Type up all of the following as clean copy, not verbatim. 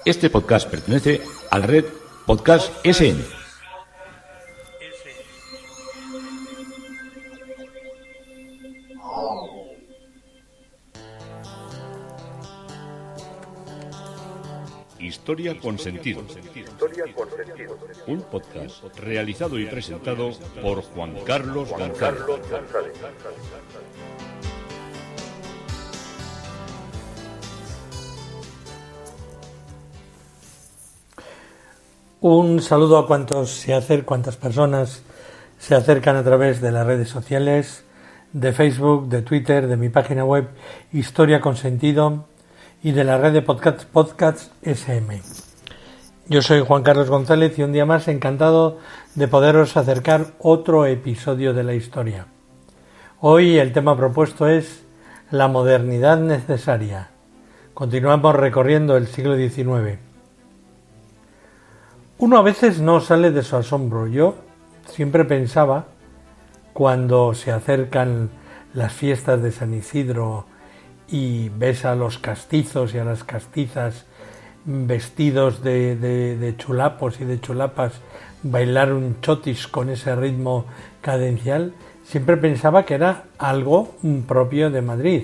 Este podcast pertenece a la red Podcast SN. Historia con sentido. Un podcast realizado y presentado por Juan Carlos González. Un saludo a cuantas personas se acercan a través de las redes sociales, de Facebook, de Twitter, de mi página web Historia con Sentido y de la red de Podcast SM. Yo soy Juan Carlos González y un día más encantado de poderos acercar otro episodio de la historia. Hoy el tema propuesto es la modernidad necesaria. Continuamos recorriendo el siglo XIX. Uno a veces no sale de su asombro. Yo siempre pensaba, cuando se acercan las fiestas de San Isidro y ves a los castizos y a las castizas vestidos de chulapos y de chulapas bailar un chotis con ese ritmo cadencial, siempre pensaba que era algo propio de Madrid,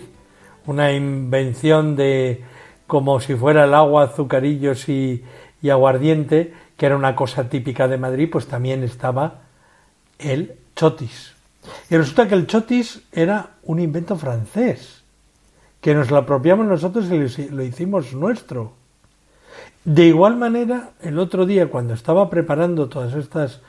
una invención de como si fuera el agua, azucarillos y aguardiente, que era una cosa típica de Madrid, pues también estaba el chotis. Y resulta que el chotis era un invento francés, que nos lo apropiamos nosotros y lo hicimos nuestro. De igual manera, el otro día, cuando estaba preparando todas estas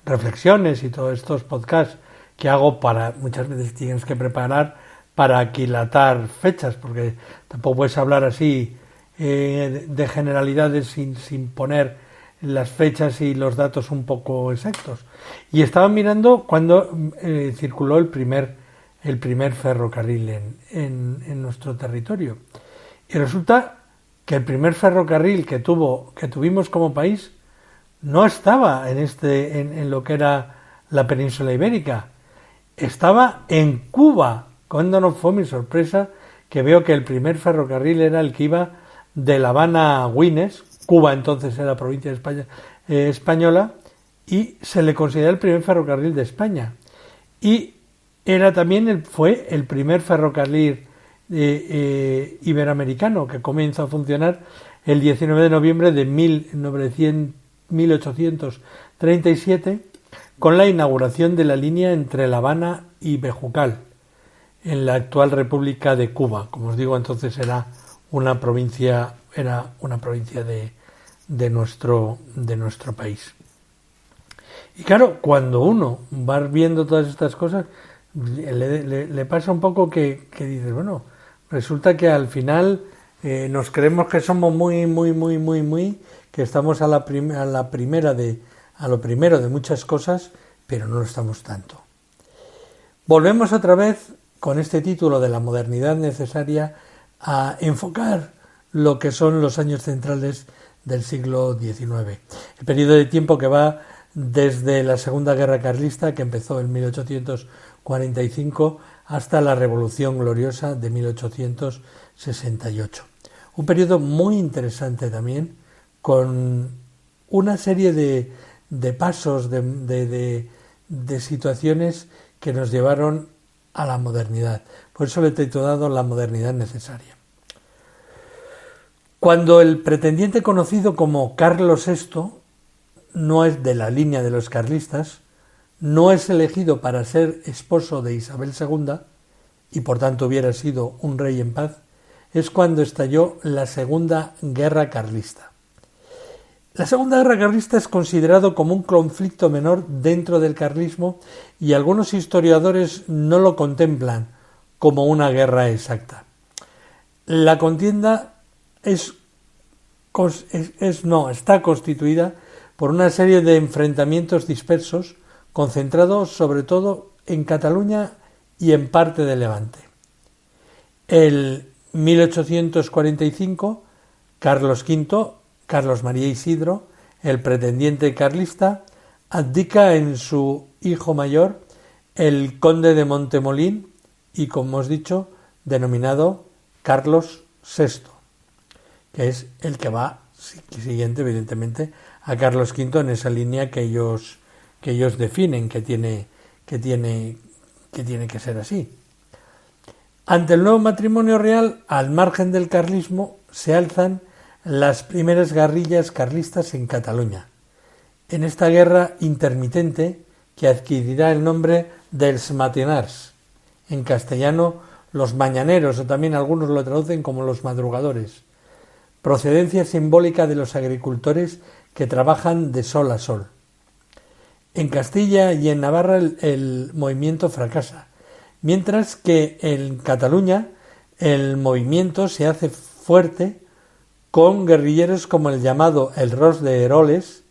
reflexiones y todos estos podcasts que hago muchas veces tienes que preparar para aquilatar fechas, porque tampoco puedes hablar así de generalidades sin poner las fechas y los datos un poco exactos. Y estaba mirando cuando circuló el primer ferrocarril en nuestro territorio. Y resulta que el primer ferrocarril que tuvimos como país no estaba en lo que era la península ibérica. Estaba en Cuba. Cuando no fue mi sorpresa que veo que el primer ferrocarril era el que iba de La Habana a Güines. Cuba entonces era provincia de España, española, y se le considera el primer ferrocarril de España. Y fue el primer ferrocarril iberoamericano que comenzó a funcionar el 19 de noviembre de 1837 con la inauguración de la línea entre La Habana y Bejucal, en la actual República de Cuba. Como os digo, entonces era una provincia de nuestro país. Y claro, cuando uno va viendo todas estas cosas, le pasa un poco que dices, bueno, resulta que al final nos creemos que somos muy, que estamos a lo primero de muchas cosas, pero no lo estamos tanto. Volvemos otra vez con este título de la modernidad necesaria a enfocar lo que son los años centrales del siglo XIX. El periodo de tiempo que va desde la Segunda Guerra Carlista, que empezó en 1845, hasta la Revolución Gloriosa de 1868. Un periodo muy interesante también, con una serie de pasos, de situaciones que nos llevaron a la modernidad. Por eso le he titulado La modernidad necesaria. Cuando el pretendiente conocido como Carlos VI no es de la línea de los carlistas, no es elegido para ser esposo de Isabel II y por tanto hubiera sido un rey en paz, es cuando estalló la Segunda Guerra Carlista. La Segunda Guerra Carlista es considerado como un conflicto menor dentro del carlismo y algunos historiadores no lo contemplan como una guerra exacta. La contienda está constituida por una serie de enfrentamientos dispersos concentrados sobre todo en Cataluña y en parte de Levante. En 1845, Carlos María Isidro, el pretendiente carlista, abdica en su hijo mayor, el conde de Montemolín, y como hemos dicho, denominado Carlos VI, que es el que va siguiente, evidentemente, a Carlos V en esa línea que ellos definen, que tiene que ser así. Ante el nuevo matrimonio real, al margen del carlismo, se alzan las primeras guerrillas carlistas en Cataluña. En esta guerra intermitente, que adquirirá el nombre dels matinars, en castellano los mañaneros, o también algunos lo traducen como los madrugadores, procedencia simbólica de los agricultores que trabajan de sol a sol. En Castilla y en Navarra el movimiento fracasa, mientras que en Cataluña el movimiento se hace fuerte con guerrilleros como el llamado el Ros de Eroles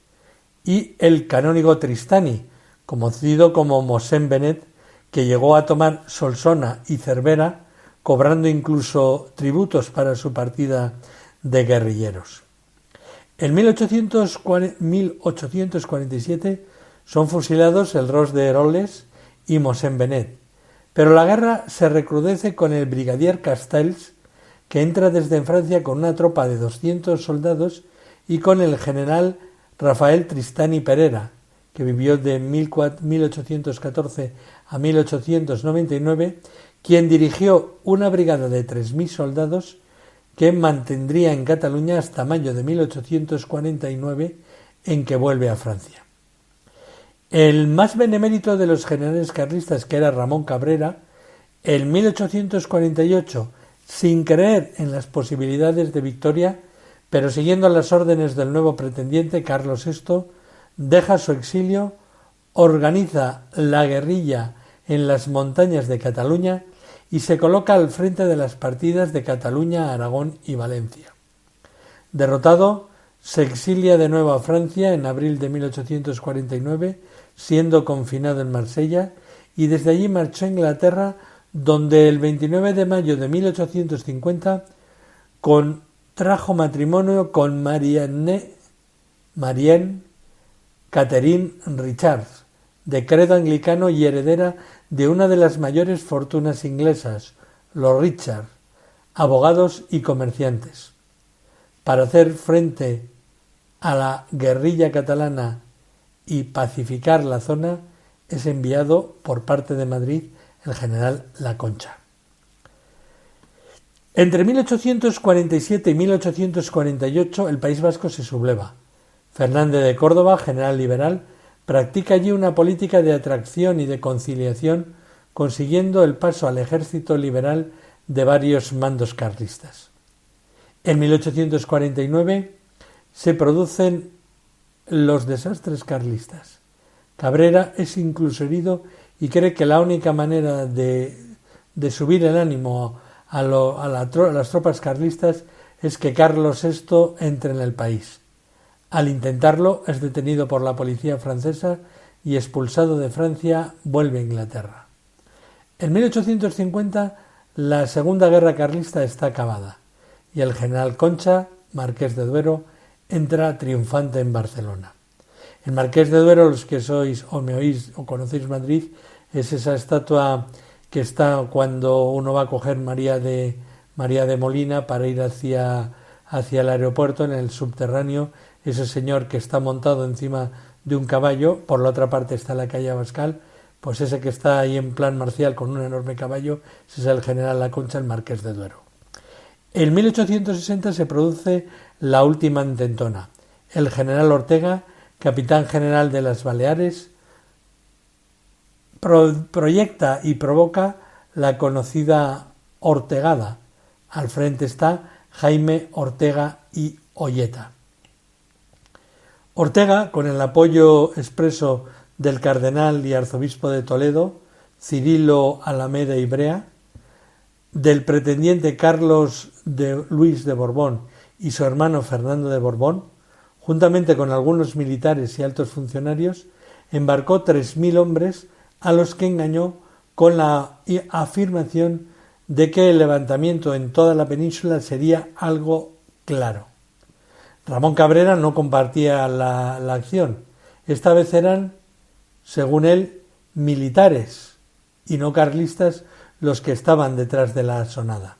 y el canónigo Tristani, conocido como Mosén Benet, que llegó a tomar Solsona y Cervera, cobrando incluso tributos para su partida de guerrilleros. En 1847 son fusilados el Ros de Eroles y Mosén Benet, pero la guerra se recrudece con el brigadier Castells, que entra desde Francia con una tropa de 200 soldados, y con el general Rafael Tristani Perera, que vivió de 1814 a 1899, quien dirigió una brigada de 3.000 soldados que mantendría en Cataluña hasta mayo de 1849, en que vuelve a Francia. El más benemérito de los generales carlistas, que era Ramón Cabrera, en 1848, sin creer en las posibilidades de victoria, pero siguiendo las órdenes del nuevo pretendiente Carlos VI, deja su exilio, organiza la guerrilla en las montañas de Cataluña y se coloca al frente de las partidas de Cataluña, Aragón y Valencia. Derrotado, se exilia de nuevo a Francia en abril de 1849, siendo confinado en Marsella, y desde allí marchó a Inglaterra, donde el 29 de mayo de 1850 contrajo matrimonio con Marianne Catherine Richards, de credo anglicano y heredera de una de las mayores fortunas inglesas, los Richards, abogados y comerciantes. Para hacer frente a la guerrilla catalana y pacificar la zona, es enviado por parte de Madrid el general La Concha. Entre 1847 y 1848 el País Vasco se subleva. Fernández de Córdoba, general liberal, practica allí una política de atracción y de conciliación, consiguiendo el paso al ejército liberal de varios mandos carlistas. En 1849 se producen los desastres carlistas. Cabrera es incluso herido y cree que la única manera de subir el ánimo a las tropas carlistas es que Carlos VI entre en el país. Al intentarlo es detenido por la policía francesa y, expulsado de Francia, vuelve a Inglaterra. En 1850 la Segunda Guerra Carlista está acabada y el general Concha, marqués de Duero, entra triunfante en Barcelona. El Marqués de Duero, los que sois o me oís o conocéis Madrid, es esa estatua que está cuando uno va a coger María de Molina para ir hacia el aeropuerto, en el subterráneo, ese señor que está montado encima de un caballo. Por la otra parte está la calle Abascal, pues ese que está ahí en plan marcial con un enorme caballo, ese es el general La Concha, el Marqués de Duero. En 1860 se produce la última intentona. El general Ortega, capitán general de las Baleares, proyecta y provoca la conocida Ortegada. Al frente está Jaime Ortega y Olleta. Ortega, con el apoyo expreso del cardenal y arzobispo de Toledo, Cirilo Alameda y Brea, del pretendiente Carlos de Luis de Borbón y su hermano Fernando de Borbón, juntamente con algunos militares y altos funcionarios, embarcó 3.000 hombres a los que engañó con la afirmación de que el levantamiento en toda la península sería algo claro. Ramón Cabrera no compartía la acción. Esta vez eran, según él, militares y no carlistas los que estaban detrás de la asonada.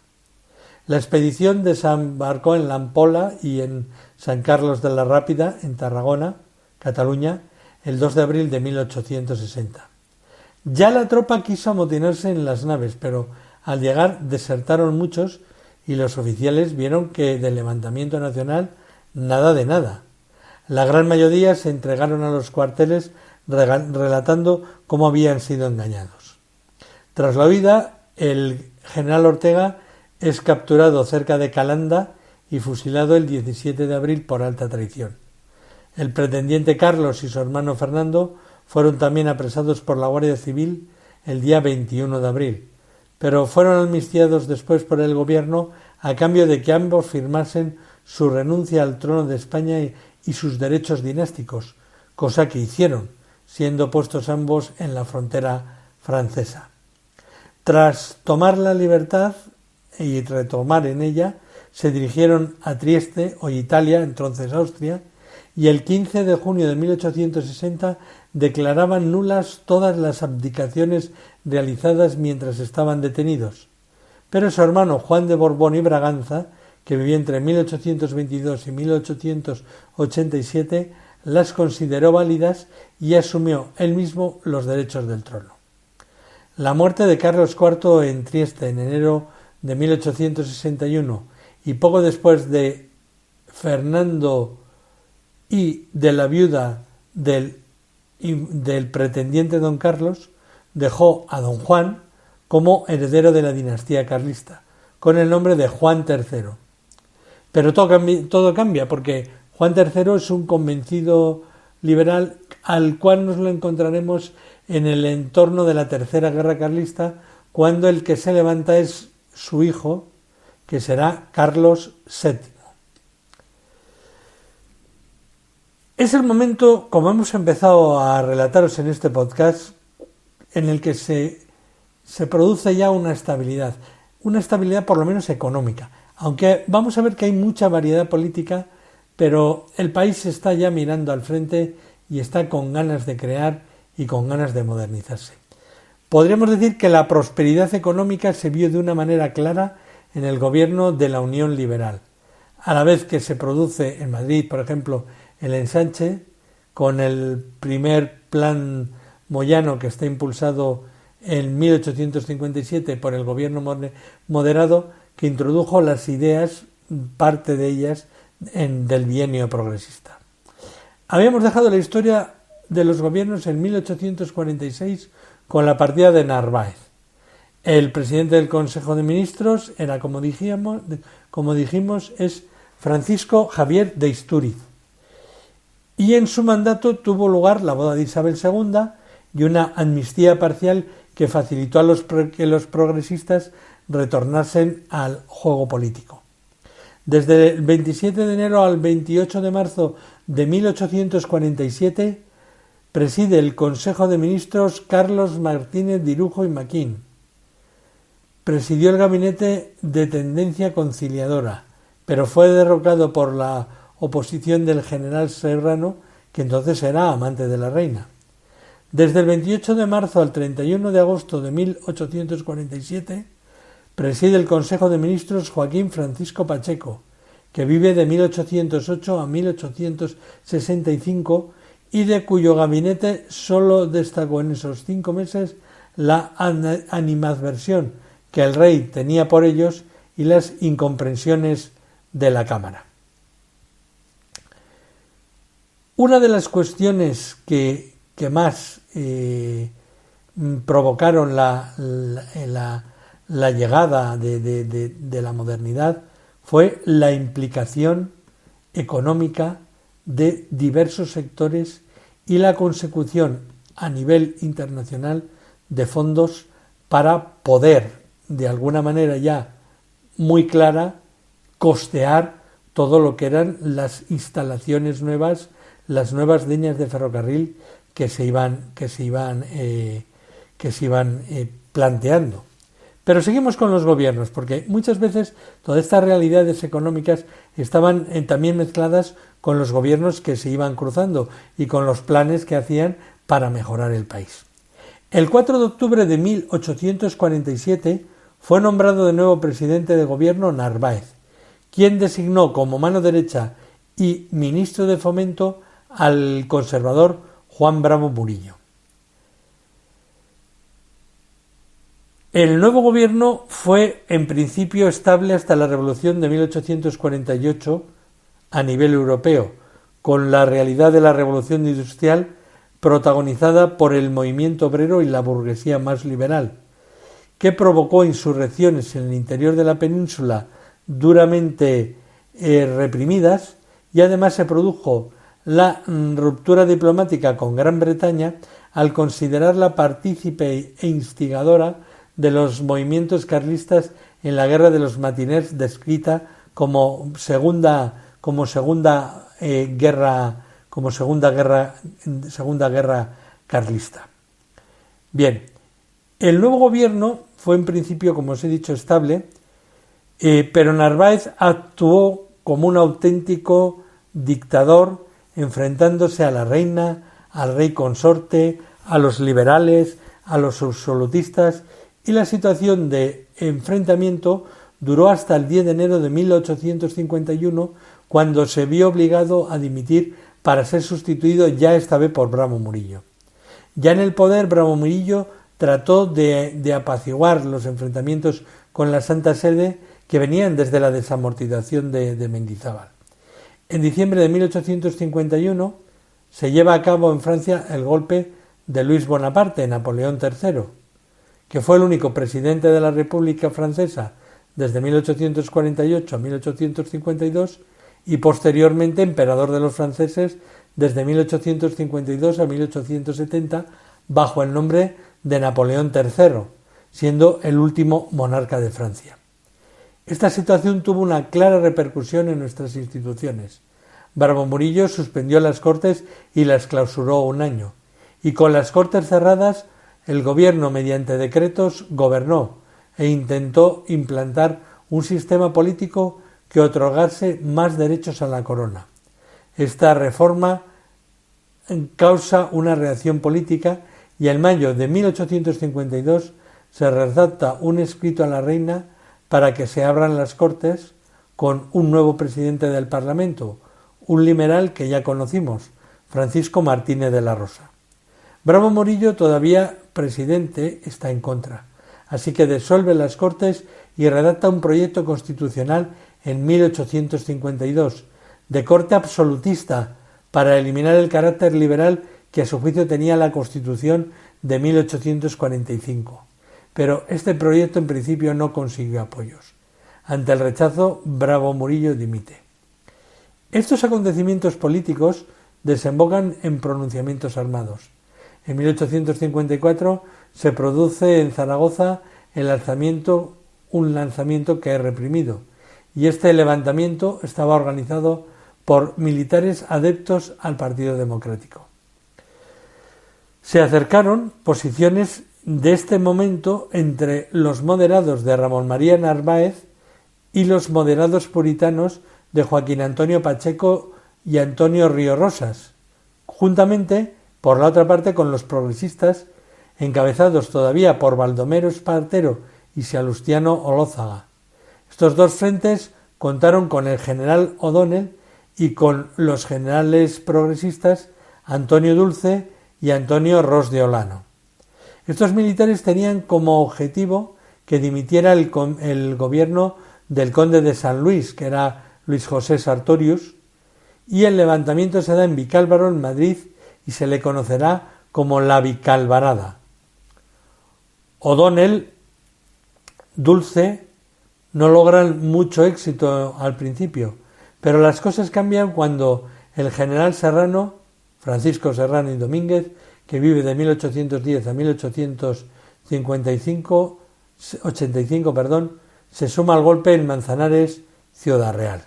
La expedición desembarcó en La Ampola y en San Carlos de la Rápida, en Tarragona, Cataluña, el 2 de abril de 1860. Ya la tropa quiso amotinarse en las naves, pero al llegar desertaron muchos y los oficiales vieron que del levantamiento nacional nada de nada. La gran mayoría se entregaron a los cuarteles relatando cómo habían sido engañados. Tras la huida, el general Ortega es capturado cerca de Calanda y fusilado el 17 de abril por alta traición. El pretendiente Carlos y su hermano Fernando fueron también apresados por la Guardia Civil el día 21 de abril, pero fueron amnistiados después por el gobierno a cambio de que ambos firmasen su renuncia al trono de España y sus derechos dinásticos, cosa que hicieron, siendo puestos ambos en la frontera francesa. Tras tomar la libertad y retomar en ella, se dirigieron a Trieste, hoy Italia, entonces Austria, y el 15 de junio de 1860 declaraban nulas todas las abdicaciones realizadas mientras estaban detenidos. Pero su hermano Juan de Borbón y Braganza, que vivió entre 1822 y 1887, las consideró válidas y asumió él mismo los derechos del trono. La muerte de Carlos IV en Trieste en enero de 1861 y poco después de Fernando y de la viuda del pretendiente don Carlos, dejó a don Juan como heredero de la dinastía carlista, con el nombre de Juan III. Pero todo cambia porque Juan III es un convencido liberal al cual nos lo encontraremos en el entorno de la Tercera Guerra Carlista, cuando el que se levanta es su hijo, que será Carlos VII. Es el momento, como hemos empezado a relataros en este podcast, en el que se produce ya una estabilidad por lo menos económica, aunque vamos a ver que hay mucha variedad política, pero el país está ya mirando al frente y está con ganas de crear y con ganas de modernizarse. Podríamos decir que la prosperidad económica se vio de una manera clara en el gobierno de la Unión Liberal, a la vez que se produce en Madrid, por ejemplo, el ensanche, con el primer plan Moyano que está impulsado en 1857 por el gobierno moderado, que introdujo las ideas, parte de ellas, del bienio progresista. Habíamos dejado la historia de los gobiernos en 1846 con la partida de Narváez. El presidente del Consejo de Ministros era, como dijimos, es Francisco Javier de Istúriz. Y en su mandato tuvo lugar la boda de Isabel II y una amnistía parcial que facilitó que los progresistas retornasen al juego político. Desde el 27 de enero al 28 de marzo de 1847 preside el Consejo de Ministros Carlos Martínez de Irujo y Maquín. Presidió el gabinete de tendencia conciliadora, pero fue derrocado por la oposición del general Serrano, que entonces era amante de la reina. Desde el 28 de marzo al 31 de agosto de 1847 preside el Consejo de Ministros Joaquín Francisco Pacheco, que vive de 1808 a 1865 y de cuyo gabinete solo destacó en esos 5 meses la animadversión que el rey tenía por ellos y las incomprensiones de la Cámara. Una de las cuestiones que más provocaron la llegada de la modernidad fue la implicación económica de diversos sectores y la consecución a nivel internacional de fondos para poder, de alguna manera ya muy clara, costear todo lo que eran las instalaciones nuevas, las nuevas líneas de ferrocarril que se iban planteando. Pero seguimos con los gobiernos, porque muchas veces todas estas realidades económicas estaban también mezcladas con los gobiernos que se iban cruzando y con los planes que hacían para mejorar el país. El 4 de octubre de 1847 fue nombrado de nuevo presidente de gobierno Narváez, quien designó como mano derecha y ministro de Fomento al conservador Juan Bravo Murillo. El nuevo gobierno fue en principio estable hasta la Revolución de 1848 a nivel europeo, con la realidad de la Revolución Industrial protagonizada por el movimiento obrero y la burguesía más liberal, que provocó insurrecciones en el interior de la península duramente reprimidas, y además se produjo la ruptura diplomática con Gran Bretaña al considerarla partícipe e instigadora de los movimientos carlistas en la guerra de los matiners, descrita como segunda guerra carlista. Bien, el nuevo gobierno fue en principio, como os he dicho, estable, pero Narváez actuó como un auténtico dictador, enfrentándose a la reina, al rey consorte, a los liberales, a los absolutistas, y la situación de enfrentamiento duró hasta el 10 de enero de 1851, cuando se vio obligado a dimitir para ser sustituido ya esta vez por Bravo Murillo. Ya en el poder, Bravo Murillo trató de apaciguar los enfrentamientos con la Santa Sede que venían desde la desamortización de Mendizábal. En diciembre de 1851 se lleva a cabo en Francia el golpe de Luis Bonaparte, Napoleón III, que fue el único presidente de la República Francesa desde 1848 a 1852 y posteriormente emperador de los franceses desde 1852 a 1870 bajo el nombre de Napoleón III, siendo el último monarca de Francia. Esta situación tuvo una clara repercusión en nuestras instituciones. Bravo Murillo suspendió las Cortes y las clausuró un año, y con las Cortes cerradas el gobierno, mediante decretos, gobernó e intentó implantar un sistema político que otorgase más derechos a la corona. Esta reforma causa una reacción política y en mayo de 1852 se redacta un escrito a la reina para que se abran las Cortes con un nuevo presidente del Parlamento, un liberal que ya conocimos, Francisco Martínez de la Rosa. Bravo Murillo, todavía presidente, está en contra, así que disuelve las Cortes y redacta un proyecto constitucional en 1852, de corte absolutista, para eliminar el carácter liberal que a su juicio tenía la Constitución de 1845. Pero este proyecto en principio no consiguió apoyos. Ante el rechazo, Bravo Murillo dimite. Estos acontecimientos políticos desembocan en pronunciamientos armados. En 1854 se produce en Zaragoza un lanzamiento que es reprimido, y este levantamiento estaba organizado por militares adeptos al Partido Democrático. Se acercaron posiciones de este momento entre los moderados de Ramón María Narváez y los moderados puritanos de Joaquín Antonio Pacheco y Antonio Río Rosas, juntamente, por la otra parte, con los progresistas, encabezados todavía por Baldomero Espartero y Salustiano Olózaga. Estos dos frentes contaron con el general O'Donnell y con los generales progresistas Antonio Dulce y Antonio Ros de Olano. Estos militares tenían como objetivo que dimitiera el gobierno del conde de San Luis, que era Luis José Sartorius, y el levantamiento se da en Vicálvaro, en Madrid, y se le conocerá como la Vicalvarada. O'Donnell, Dulce, no logran mucho éxito al principio, pero las cosas cambian cuando el general Serrano, Francisco Serrano y Domínguez, que vive de 1810 a 1885, se suma al golpe en Manzanares, Ciudad Real.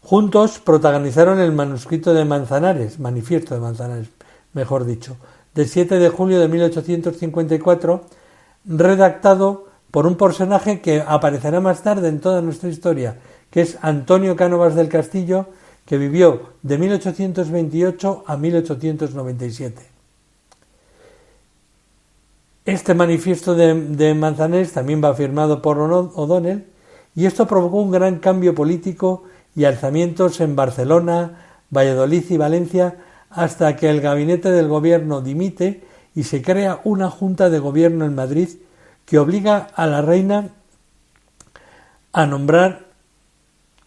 Juntos protagonizaron el manuscrito de Manzanares, manifiesto de Manzanares, mejor dicho, del 7 de julio de 1854, redactado por un personaje que aparecerá más tarde en toda nuestra historia, que es Antonio Cánovas del Castillo, que vivió de 1828 a 1897. Este manifiesto de Manzanés también va firmado por O'Donnell, y esto provocó un gran cambio político y alzamientos en Barcelona, Valladolid y Valencia, hasta que el gabinete del gobierno dimite y se crea una junta de gobierno en Madrid que obliga a la reina a nombrar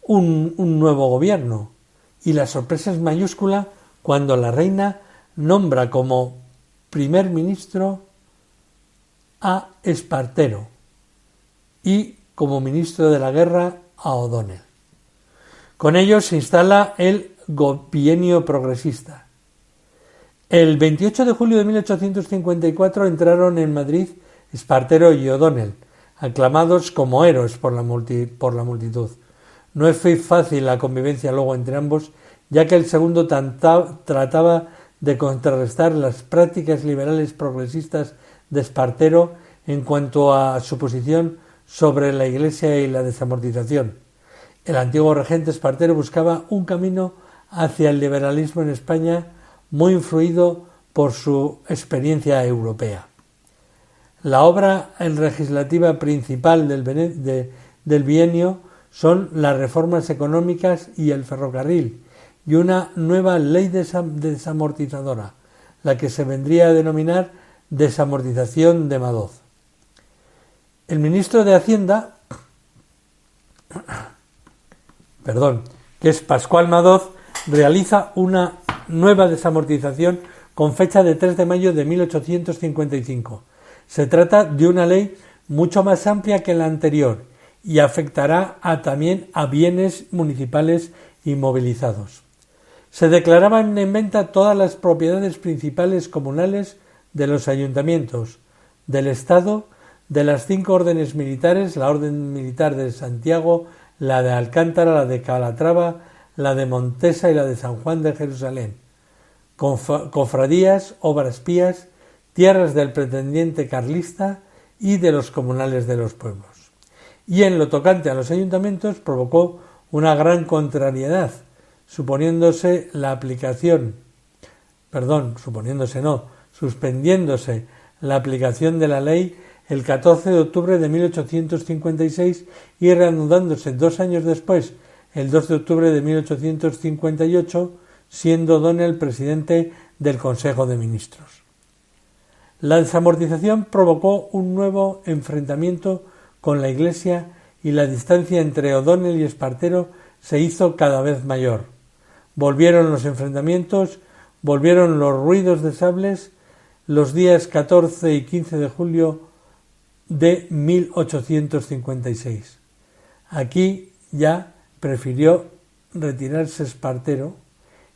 un nuevo gobierno. Y la sorpresa es mayúscula cuando la reina nombra como primer ministro a Espartero y como ministro de la guerra a O'Donnell. Con ello se instala el bienio progresista. El 28 de julio de 1854 entraron en Madrid Espartero y O'Donnell, aclamados como héroes por la multitud. No fue fácil la convivencia luego entre ambos, ya que el segundo trataba de contrarrestar las prácticas liberales progresistas de Espartero en cuanto a su posición sobre la Iglesia y la desamortización. El antiguo regente Espartero buscaba un camino hacia el liberalismo en España muy influido por su experiencia europea. La obra legislativa principal del bienio son las reformas económicas y el ferrocarril, y una nueva ley desamortizadora, la que se vendría a denominar desamortización de Madoz. El ministro de Hacienda, que es Pascual Madoz, realiza una nueva desamortización con fecha de 3 de mayo de 1855. Se trata de una ley mucho más amplia que la anterior y afectará también a bienes municipales inmovilizados. Se declaraban en venta todas las propiedades principales comunales de los ayuntamientos, del Estado, de las 5 órdenes militares, la Orden Militar de Santiago, la de Alcántara, la de Calatrava, la de Montesa y la de San Juan de Jerusalén, cofradías, obras pías, tierras del pretendiente carlista y de los comunales de los pueblos. Y en lo tocante a los ayuntamientos provocó una gran contrariedad, suspendiéndose la aplicación de la ley el 14 de octubre de 1856 y reanudándose 2 años después, el 2 de octubre de 1858, siendo O'Donnell presidente del Consejo de Ministros. La desamortización provocó un nuevo enfrentamiento con la Iglesia y la distancia entre O'Donnell y Espartero se hizo cada vez mayor. Volvieron los enfrentamientos, volvieron los ruidos de sables los días 14 y 15 de julio de 1856. Aquí ya prefirió retirarse Espartero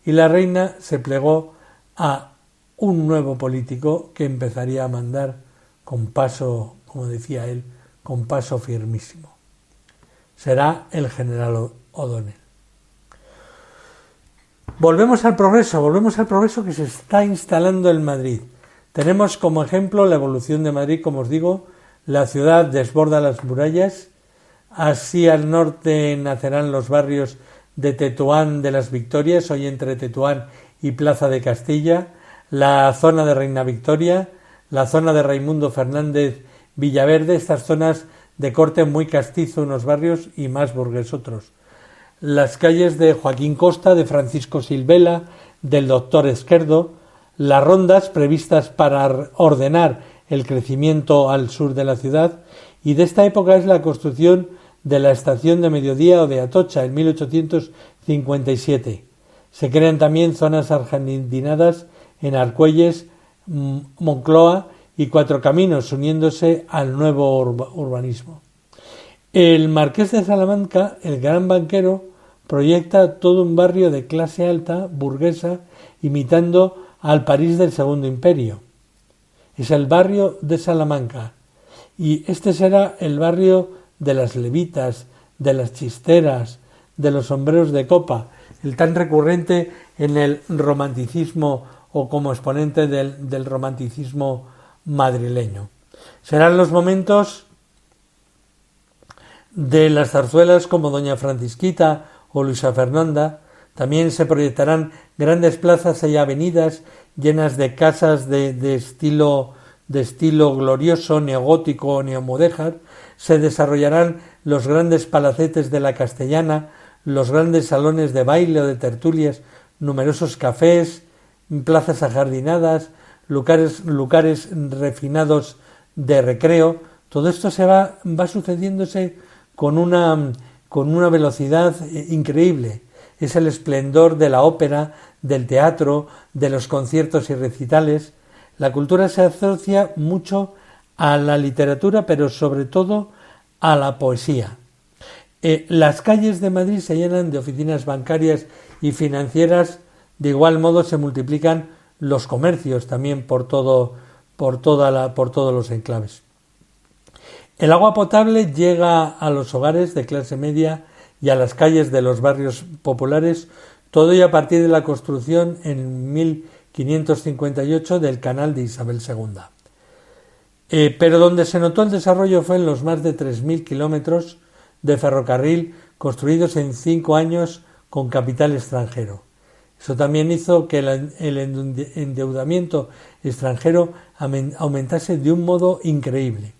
y la reina se plegó a un nuevo político que empezaría a mandar con paso, como decía él, con paso firmísimo. Será el general O'Donnell. Volvemos al progreso que se está instalando en Madrid. Tenemos como ejemplo la evolución de Madrid, como os digo, la ciudad desborda las murallas, así al norte nacerán los barrios de Tetuán de las Victorias, hoy entre Tetuán y Plaza de Castilla, la zona de Reina Victoria, la zona de Raimundo Fernández Villaverde, estas zonas de corte muy castizo unos barrios y más burgués otros. Las calles de Joaquín Costa, de Francisco Silvela, del Doctor Esquerdo, las rondas previstas para ordenar el crecimiento al sur de la ciudad, y de esta época es la construcción de la estación de Mediodía o de Atocha en 1857. Se crean también zonas argentinadas en Argüelles, Moncloa y Cuatro Caminos, uniéndose al nuevo urbanismo. El marqués de Salamanca, el gran banquero, proyecta todo un barrio de clase alta, burguesa, imitando al París del Segundo Imperio. Es el barrio de Salamanca, y este será el barrio de las levitas, de las chisteras, de los sombreros de copa, el tan recurrente en el romanticismo o como exponente del romanticismo madrileño. Serán los momentos de las zarzuelas como Doña Francisquita o Luisa Fernanda. También se proyectarán grandes plazas y avenidas llenas de casas de estilo de estilo glorioso, neogótico o neomudéjar, se desarrollarán los grandes palacetes de la Castellana, los grandes salones de baile o de tertulias, numerosos cafés, plazas ajardinadas, lugares refinados de recreo. Todo esto va sucediéndose con una velocidad increíble. Es el esplendor de la ópera, del teatro, de los conciertos y recitales. La cultura se asocia mucho a la literatura, pero sobre todo a la poesía. Las calles de Madrid se llenan de oficinas bancarias y financieras. De igual modo se multiplican los comercios también por todos los enclaves. El agua potable llega a los hogares de clase media y a las calles de los barrios populares, todo ello a partir de la construcción en 1558 del canal de Isabel II. Pero donde se notó el desarrollo fue en los más de 3.000 kilómetros de ferrocarril construidos en 5 años con capital extranjero. Eso también hizo que el endeudamiento extranjero aumentase de un modo increíble.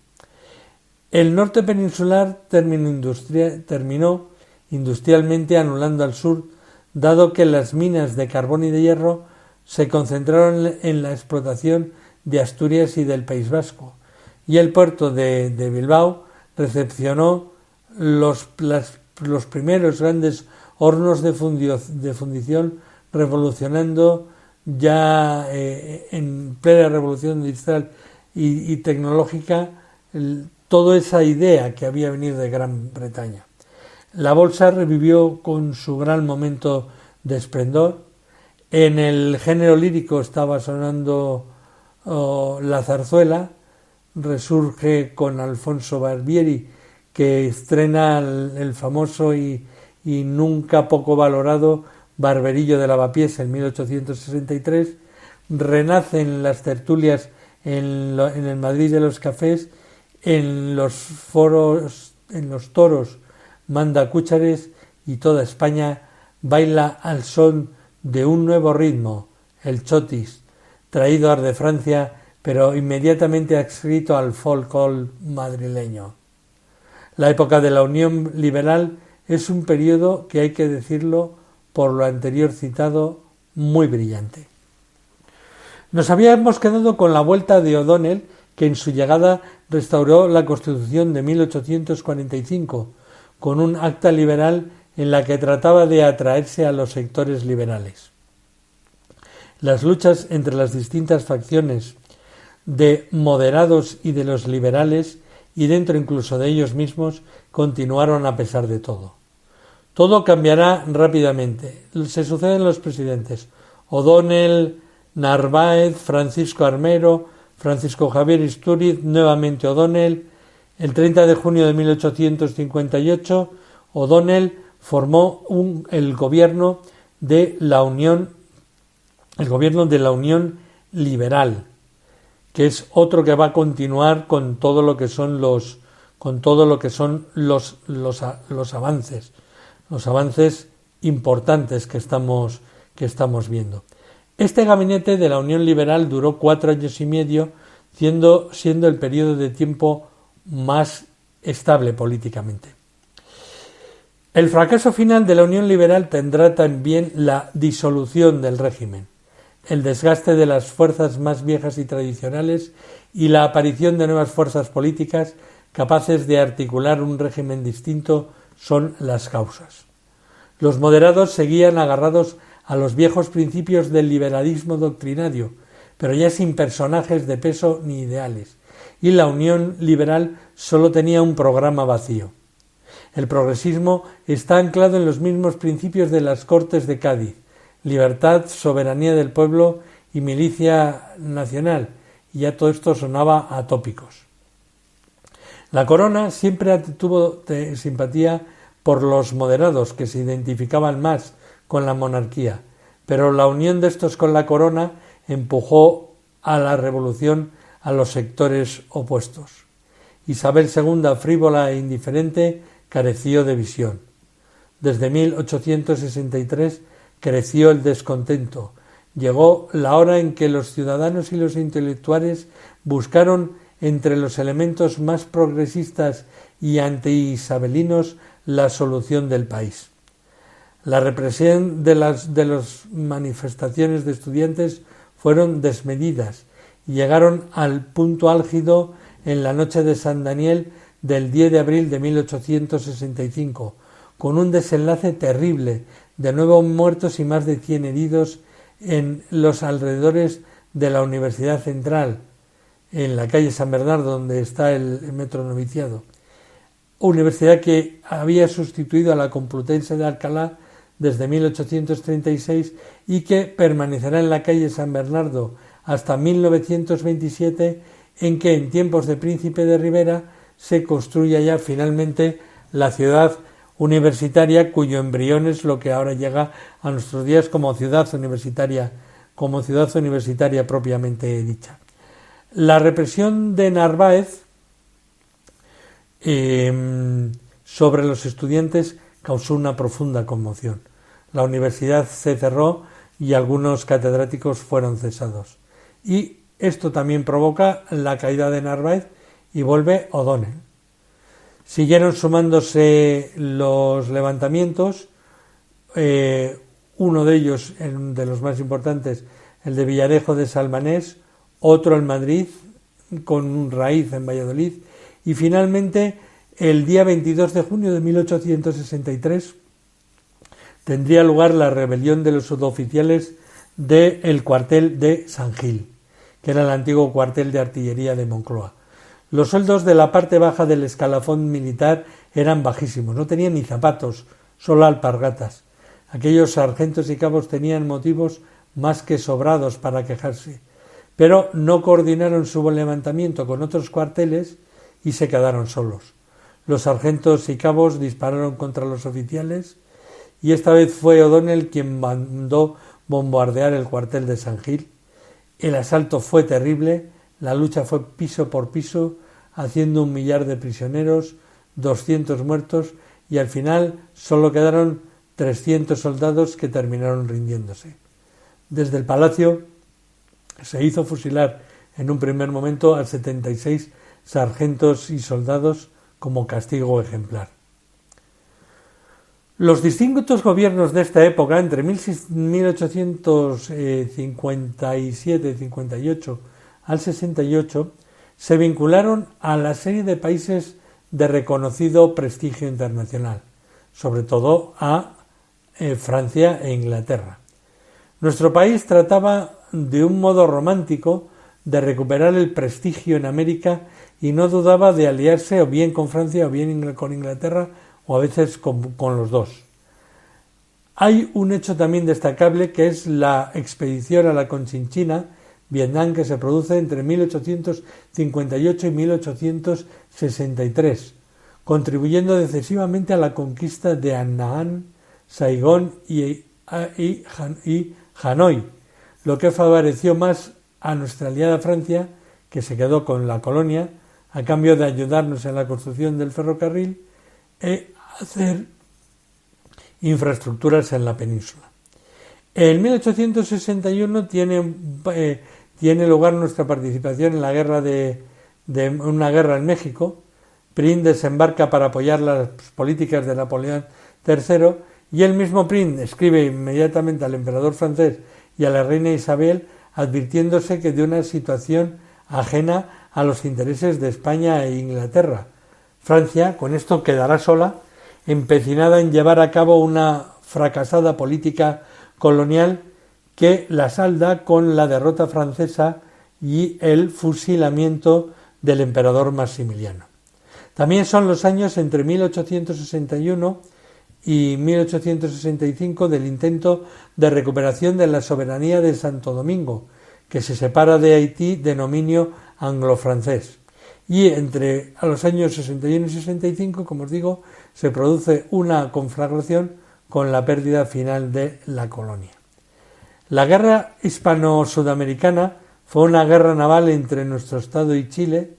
El norte peninsular terminó industrialmente anulando al sur, dado que las minas de carbón y de hierro se concentraron en la explotación de Asturias y del País Vasco, y el puerto de Bilbao recepcionó los primeros grandes hornos de fundición, revolucionando ya en plena revolución industrial y tecnológica toda esa idea que había venido de Gran Bretaña. La bolsa revivió con su gran momento de esplendor. En el género lírico estaba sonando la zarzuela, resurge con Alfonso Barbieri, que estrena el famoso y nunca poco valorado Barberillo de Lavapiés en 1863, renacen las tertulias en el Madrid de los cafés, en los foros, en los toros manda cúchares y toda España baila al son de un nuevo ritmo, el chotis, traído de Francia, pero inmediatamente adscrito al folclore madrileño. La época de la Unión Liberal es un periodo que, hay que decirlo, por lo anterior citado, muy brillante. Nos habíamos quedado con la vuelta de O'Donnell, que en su llegada restauró la Constitución de 1845, con un acta liberal en la que trataba de atraerse a los sectores liberales. Las luchas entre las distintas facciones de moderados y de los liberales, y dentro incluso de ellos mismos, continuaron a pesar de todo. Todo cambiará rápidamente. Se suceden los presidentes O'Donnell, Narváez, Francisco Armero, Francisco Javier Istúriz, nuevamente O'Donnell. El 30 de junio de 1858, O'Donnell formó el gobierno de la Unión Liberal, que es otro que va a continuar con todo lo que son los avances importantes que estamos viendo. Este gabinete de la Unión Liberal duró 4 años y medio, siendo el periodo de tiempo más estable políticamente. El fracaso final de la Unión Liberal tendrá también la disolución del régimen, el desgaste de las fuerzas más viejas y tradicionales y la aparición de nuevas fuerzas políticas capaces de articular un régimen distinto son las causas. Los moderados seguían agarrados a los viejos principios del liberalismo doctrinario, pero ya sin personajes de peso ni ideales, y la Unión Liberal solo tenía un programa vacío. El progresismo está anclado en los mismos principios de las Cortes de Cádiz: libertad, soberanía del pueblo y milicia nacional, y ya todo esto sonaba a tópicos. La corona siempre tuvo simpatía por los moderados, que se identificaban más con la monarquía, pero la unión de estos con la corona empujó a la revolución a los sectores opuestos. Isabel II, frívola e indiferente, careció de visión. Desde 1863 creció el descontento, llegó la hora en que los ciudadanos y los intelectuales buscaron entre los elementos más progresistas y antiisabelinos la solución del país. La represión de las manifestaciones de estudiantes fueron desmedidas y llegaron al punto álgido en la noche de San Daniel del 10 de abril de 1865, con un desenlace terrible de 9 muertos y más de 100 heridos en los alrededores de la Universidad Central, en la calle San Bernardo, donde está el metro noviciado. Universidad que había sustituido a la Complutense de Alcalá desde 1836 y que permanecerá en la calle San Bernardo hasta 1927, en que en tiempos de Príncipe de Rivera se construya ya finalmente la ciudad universitaria, cuyo embrión es lo que ahora llega a nuestros días como ciudad universitaria propiamente dicha. La represión de Narváez sobre los estudiantes causó una profunda conmoción. La universidad se cerró y algunos catedráticos fueron cesados. Y esto también provoca la caída de Narváez y vuelve O'Donnell. Siguieron sumándose los levantamientos, uno de ellos, de los más importantes, el de Villarejo de Salmanés, otro en Madrid, con raíz en Valladolid, y finalmente el día 22 de junio de 1863 tendría lugar la rebelión de los suboficiales del cuartel de San Gil, que era el antiguo cuartel de artillería de Moncloa. Los sueldos de la parte baja del escalafón militar eran bajísimos, no tenían ni zapatos, solo alpargatas. Aquellos sargentos y cabos tenían motivos más que sobrados para quejarse, pero no coordinaron su levantamiento con otros cuarteles y se quedaron solos. Los sargentos y cabos dispararon contra los oficiales y esta vez fue O'Donnell quien mandó bombardear el cuartel de San Gil. El asalto fue terrible, la lucha fue piso por piso, haciendo 1 millar de prisioneros, 200 muertos y al final solo quedaron 300 soldados que terminaron rindiéndose. Desde el palacio se hizo fusilar en un primer momento a 76 sargentos y soldados como castigo ejemplar. Los distintos gobiernos de esta época, entre 1857-58 al 68, se vincularon a la serie de países de reconocido prestigio internacional, sobre todo a Francia e Inglaterra. Nuestro país trataba de un modo romántico de recuperar el prestigio en América y no dudaba de aliarse o bien con Francia o bien con Inglaterra o a veces con los dos. Hay un hecho también destacable que es la expedición a la Conchinchina, Vietnam, que se produce entre 1858 y 1863, contribuyendo decisivamente a la conquista de Annam, Saigón y Hanoi, lo que favoreció más a nuestra aliada Francia, que se quedó con la colonia, a cambio de ayudarnos en la construcción del ferrocarril e hacer infraestructuras en la península. En 1861 tiene lugar nuestra participación en la guerra una guerra en México. Prim desembarca para apoyar las políticas de Napoleón III y el mismo Prim escribe inmediatamente al emperador francés y a la reina Isabel advirtiéndose que de una situación ajena a los intereses de España e Inglaterra. Francia con esto quedará sola, empecinada en llevar a cabo una fracasada política colonial que la salda con la derrota francesa y el fusilamiento del emperador Maximiliano. También son los años entre 1861 y 1865 del intento de recuperación de la soberanía de Santo Domingo, que se separa de Haití de dominio anglo-francés. Y entre a los años 61 y 65, como os digo, se produce una conflagración con la pérdida final de la colonia. La guerra hispano-sudamericana fue una guerra naval entre nuestro Estado y Chile,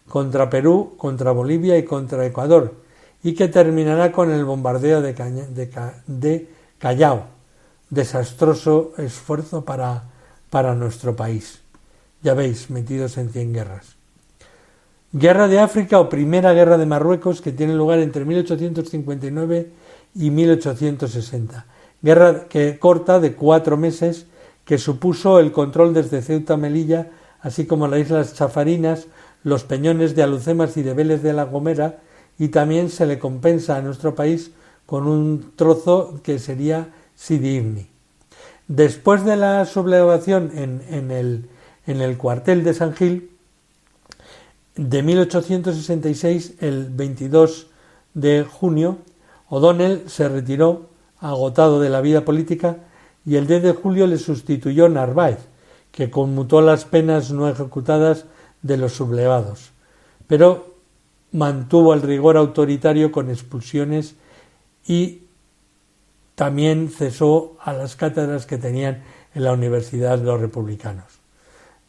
contra Perú, contra Bolivia y contra Ecuador, y que terminará con el bombardeo de Callao, desastroso esfuerzo para nuestro país. Ya veis, metidos en 100 guerras. Guerra de África o Primera Guerra de Marruecos, que tiene lugar entre 1859 y 1860. Guerra corta de 4 meses que supuso el control desde Ceuta a Melilla, así como las Islas Chafarinas, los peñones de Alucemas y de Vélez de la Gomera, y también se le compensa a nuestro país con un trozo que sería Sidi Ifni. Después de la sublevación en el cuartel de San Gil, de 1866, el 22 de junio, O'Donnell se retiró, agotado de la vida política, y el 10 de julio le sustituyó Narváez, que conmutó las penas no ejecutadas de los sublevados, pero mantuvo el rigor autoritario con expulsiones y también cesó a las cátedras que tenían en la Universidad los republicanos.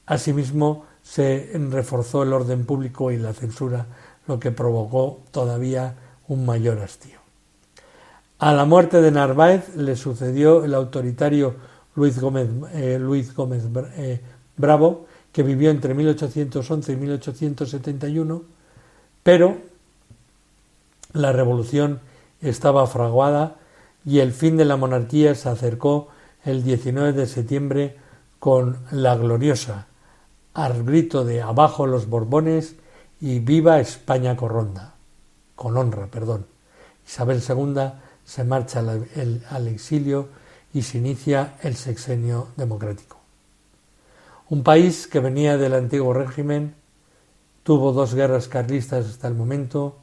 Asimismo, se reforzó el orden público y la censura, lo que provocó todavía un mayor hastío. A la muerte de Narváez le sucedió el autoritario Luis Gómez Bravo, que vivió entre 1811 y 1871, pero la revolución estaba fraguada y el fin de la monarquía se acercó el 19 de septiembre con la gloriosa, al grito de abajo los Borbones y viva España con honra. Isabel II se marcha al exilio y se inicia el sexenio democrático. Un país que venía del antiguo régimen, tuvo 2 guerras carlistas hasta el momento,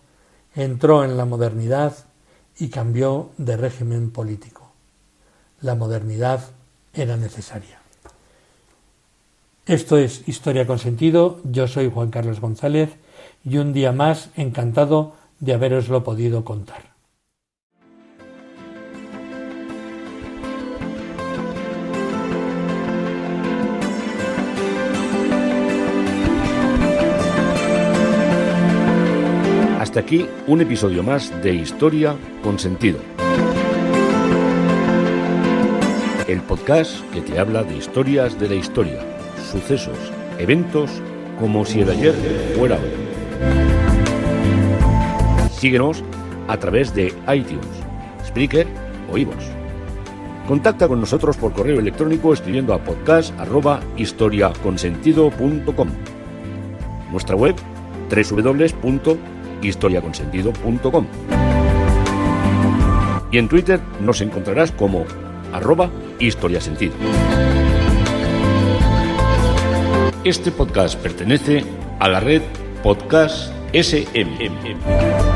entró en la modernidad y cambió de régimen político. La modernidad era necesaria. Esto es Historia con Sentido, yo soy Juan Carlos González y un día más encantado de haberoslo podido contar. Hasta aquí un episodio más de Historia con Sentido. El podcast que te habla de historias de la historia, sucesos, eventos, como si el ayer fuera hoy. Síguenos a través de iTunes, Spreaker o iVoox. Contacta con nosotros por correo electrónico escribiendo a podcast@historiaconsentido.com. Nuestra web www.historiaconsentido.com. Y en Twitter nos encontrarás como @historiasentido. Este podcast pertenece a la red Podcast SMM.